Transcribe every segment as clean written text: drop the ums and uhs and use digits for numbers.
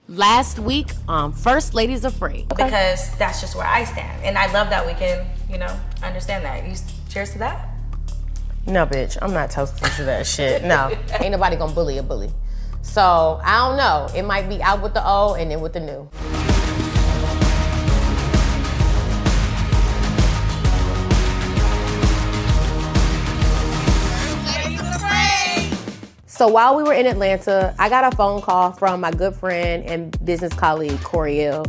last week on First Ladies Afraid. Okay. Because that's just where I stand. And I love that we can, understand that. You cheers to that? No, bitch, I'm not toasting to that shit. No, ain't nobody gonna bully a bully. So, I don't know. It might be out with the old and in with the new. So while we were in Atlanta, I got a phone call from my good friend and business colleague, Coriel.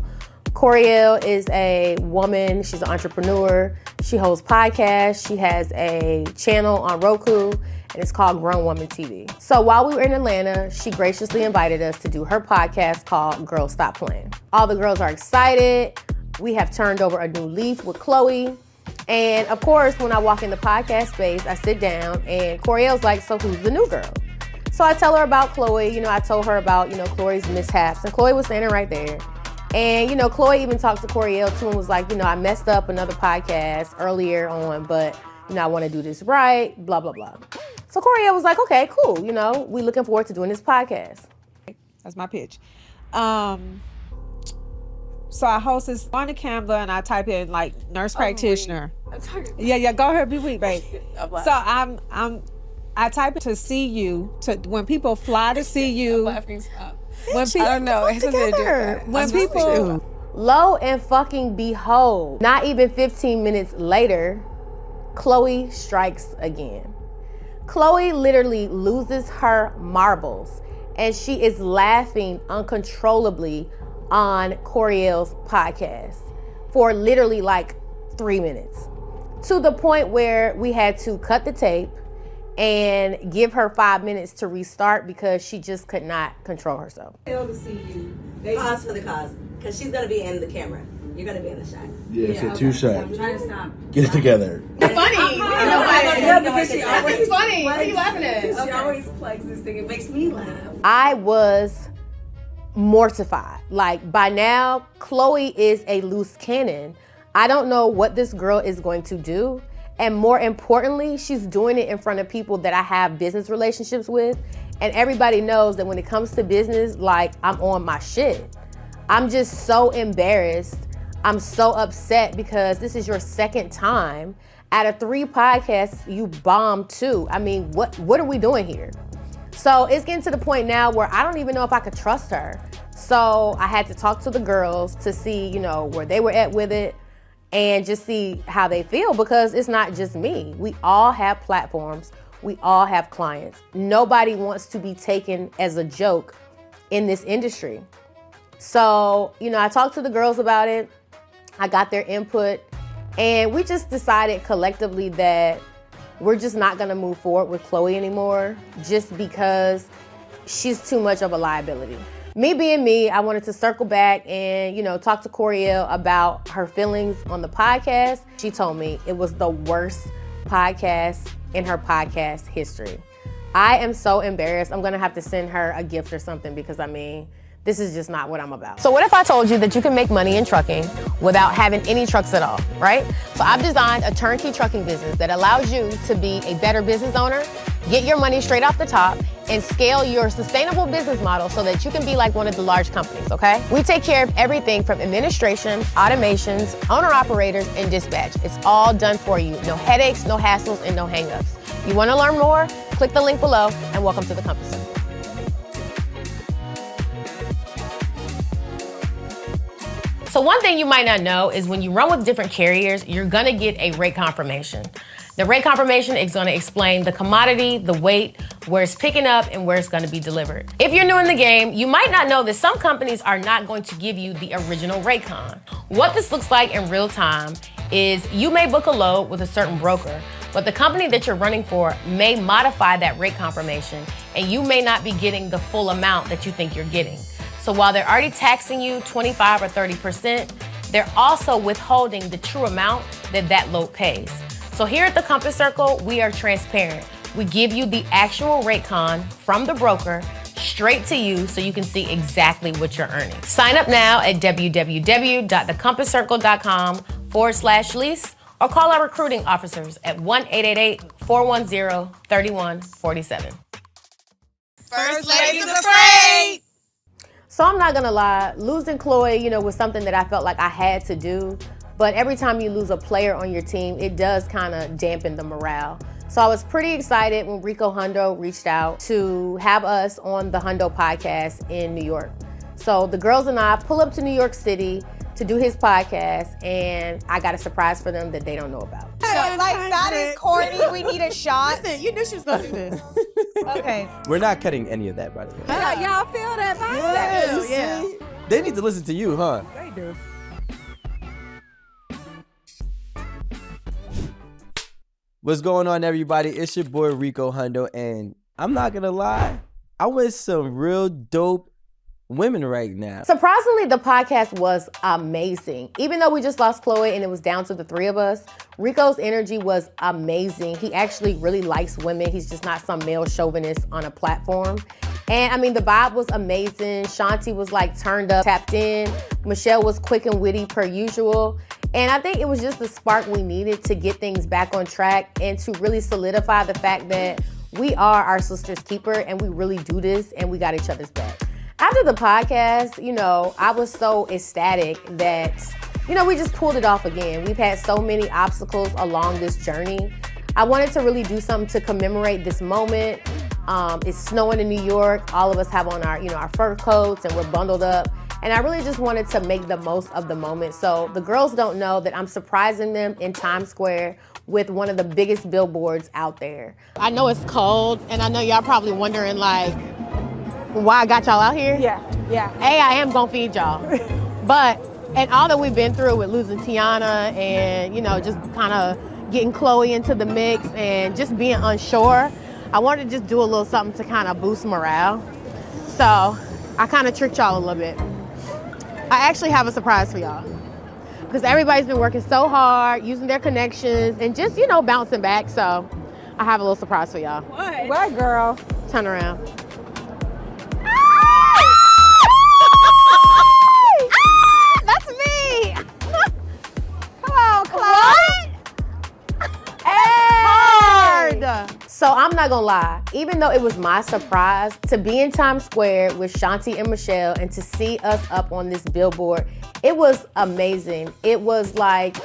Coriel is a woman, she's an entrepreneur. She hosts podcasts, she has a channel on Roku, and it's called Grown Woman TV. So while we were in Atlanta, she graciously invited us to do her podcast called Girls Stop Playing. All the girls are excited. We have turned over a new leaf with Chloe. And of course, when I walk in the podcast space, I sit down and Coriel's like, so who's the new girl? So I tell her about Chloe, I told her about, Chloe's mishaps, and Chloe was standing right there. And, Chloe even talked to Coriel too and was like, I messed up another podcast earlier on, but, I want to do this right, blah, blah, blah. So Coriel was like, okay, cool, we looking forward to doing this podcast. That's my pitch. So I host this on the Canva and I type in like nurse practitioner. Yeah, go ahead, be weak, babe. So I type it to see you, when people fly to see you. When people, I don't know. When people, lo and fucking behold, not even 15 minutes later, Chloe strikes again. Chloe literally loses her marbles and she is laughing uncontrollably on Coriel's podcast for literally like 3 minutes, to the point where we had to cut the tape and give her 5 minutes to restart because she just could not control herself. To see you. Pause for the cause, because she's gonna be in the camera. You're gonna be in the shot. Yeah, so 2 shots. I'm trying to stop. Get it together. It's funny. Because she always, it's funny. What are you laughing at? She always plugs this thing. It makes me laugh. I was mortified. Like, by now, Chloe is a loose cannon. I don't know what this girl is going to do. And more importantly, she's doing it in front of people that I have business relationships with. And everybody knows that when it comes to business, like, I'm on my shit. I'm just so embarrassed. I'm so upset because this is your second time. Out of 3 podcasts, you bombed 2. I mean, what are we doing here? So it's getting to the point now where I don't even know if I could trust her. So I had to talk to the girls to see, where they were at with it and just see how they feel, because it's not just me. We all have platforms. We all have clients. Nobody wants to be taken as a joke in this industry. So, I talked to the girls about it. I got their input, and we just decided collectively that we're just not gonna move forward with Chloe anymore, just because she's too much of a liability. Me being me, I wanted to circle back and, talk to Coriel about her feelings on the podcast. She told me it was the worst podcast in her podcast history. I am so embarrassed. I'm gonna have to send her a gift or something because, this is just not what I'm about. So what if I told you that you can make money in trucking without having any trucks at all, right? So I've designed a turnkey trucking business that allows you to be a better business owner, get your money straight off the top, and scale your sustainable business model so that you can be like one of the large companies, okay? We take care of everything from administration, automations, owner-operators, and dispatch. It's all done for you. No headaches, no hassles, and no hangups. You wanna learn more? Click the link below, and welcome to the Compass Circle. So one thing you might not know is when you run with different carriers, you're gonna get a rate confirmation. The rate confirmation is gonna explain the commodity, the weight, where it's picking up, and where it's gonna be delivered. If you're new in the game, you might not know that some companies are not going to give you the original rate con. What this looks like in real time is you may book a load with a certain broker, but the company that you're running for may modify that rate confirmation, and you may not be getting the full amount that you think you're getting. So while they're already taxing you 25 or 30%, they're also withholding the true amount that load pays. So here at the Compass Circle, we are transparent. We give you the actual rate con from the broker straight to you so you can see exactly what you're earning. Sign up now at www.thecompasscircle.com/lease or call our recruiting officers at 1-888-410-3147. First Ladies Afraid! So I'm not gonna lie, losing Chloe, you know, was something that I felt like I had to do. But every time you lose a player on your team, it does kind of dampen the morale. So I was pretty excited when Rico Hundo reached out to have us on the Hundo podcast in New York. So the girls and I pull up to New York City to do his podcast, and I got a surprise for them that they don't know about. So, like, that is corny. We need a shot. Listen, you knew she was gonna do this. Okay. We're not cutting any of that, by the way. Y'all feel that vibe? Yeah. They need to listen to you, huh? They do. What's going on, everybody? It's your boy Rico Hundo, and I'm not gonna lie, I'm with some real dope women right now. Surprisingly, the podcast was amazing. Even though we just lost Chloe and it was down to the three of us, Rico's energy was amazing. He actually really likes women. He's just not some male chauvinist on a platform. And I mean, the vibe was amazing. Shanti was like turned up, tapped in. Michelle was quick and witty per usual. And I think it was just the spark we needed to get things back on track and to really solidify the fact that we are our sister's keeper and we really do this and we got each other's back. After the podcast, you know, I was so ecstatic that, you know, we just pulled it off again. We've had so many obstacles along this journey. I wanted to really do something to commemorate this moment. It's snowing in New York. All of us have on our, you know, our fur coats and we're bundled up. And I really just wanted to make the most of the moment. So the girls don't know that I'm surprising them in Times Square with one of the biggest billboards out there. I know it's cold, and I know y'all probably wondering like, why I got y'all out here? Yeah. I am gonna feed y'all. But, and all that we've been through with losing Tiana and, you know, just kind of getting Chloe into the mix and just being unsure, I wanted to just do a little something to kind of boost morale. So I kind of tricked y'all a little bit. I actually have a surprise for y'all because everybody's been working so hard, using their connections and just, you know, bouncing back. So I have a little surprise for y'all. What, girl? Turn around. That's me. Come on, Chloe. Hard. So I'm not gonna lie, even though it was my surprise to be in Times Square with Shanti and Michelle and to see us up on this billboard, it was amazing. It was like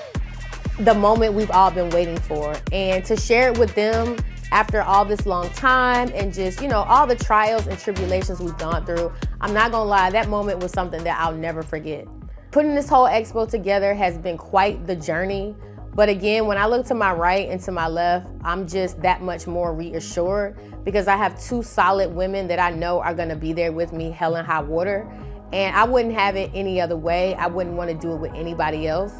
the moment we've all been waiting for. And to share it with them after all this long time and just, you know, all the trials and tribulations we've gone through, I'm not gonna lie, that moment was something that I'll never forget. Putting this whole expo together has been quite the journey. But again, when I look to my right and to my left, I'm just that much more reassured because I have two solid women that I know are gonna be there with me, hell and high water. And I wouldn't have it any other way. I wouldn't wanna do it with anybody else.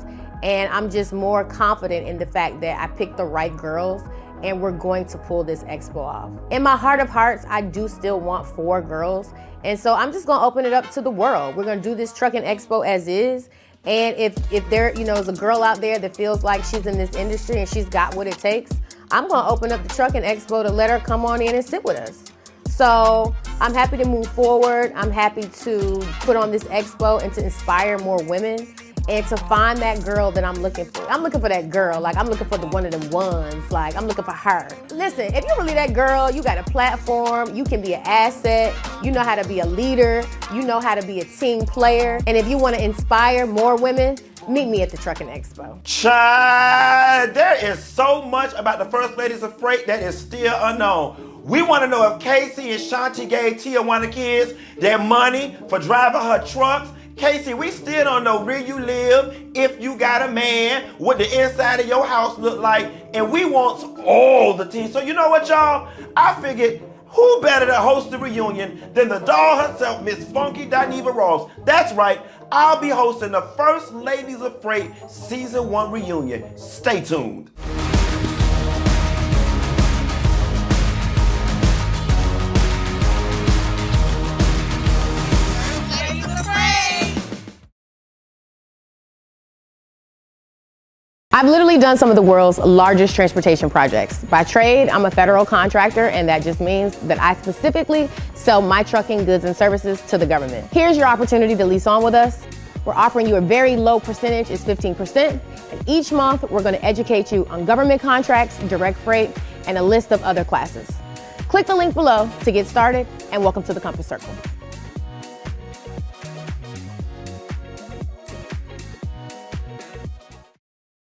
And I'm just more confident in the fact that I picked the right girls and we're going to pull this expo off. In my heart of hearts, I do still want 4 girls. And so I'm just gonna open it up to the world. We're gonna do this trucking expo as is. And if there, you know, is a girl out there that feels like she's in this industry and she's got what it takes, I'm gonna open up the trucking expo to let her come on in and sit with us. So I'm happy to move forward. I'm happy to put on this expo and to inspire more women and to find that girl that I'm looking for. I'm looking for that girl, like I'm looking for one of them ones, like I'm looking for her. Listen, if you're really that girl, you got a platform, you can be an asset, you know how to be a leader, you know how to be a team player, and if you want to inspire more women, meet me at the Trucking Expo. Child, there is so much about the First Ladies of Freight that is still unknown. We want to know if Casey and Shanti gave Tia one of the kids their money for driving her trucks. Casey, we still don't know where you live, if you got a man, what the inside of your house look like, and we want all the tea. So you know what, y'all? I figured, who better to host the reunion than the doll herself, Miss Funky Dineva Ross? That's right, I'll be hosting the First Ladies of Freight Season 1 reunion. Stay tuned. I've literally done some of the world's largest transportation projects. By trade, I'm a federal contractor, and that just means that I specifically sell my trucking goods and services to the government. Here's your opportunity to lease on with us. We're offering you a very low percentage, it's 15%. And each month, we're gonna educate you on government contracts, direct freight, and a list of other classes. Click the link below to get started, and welcome to the Compass Circle.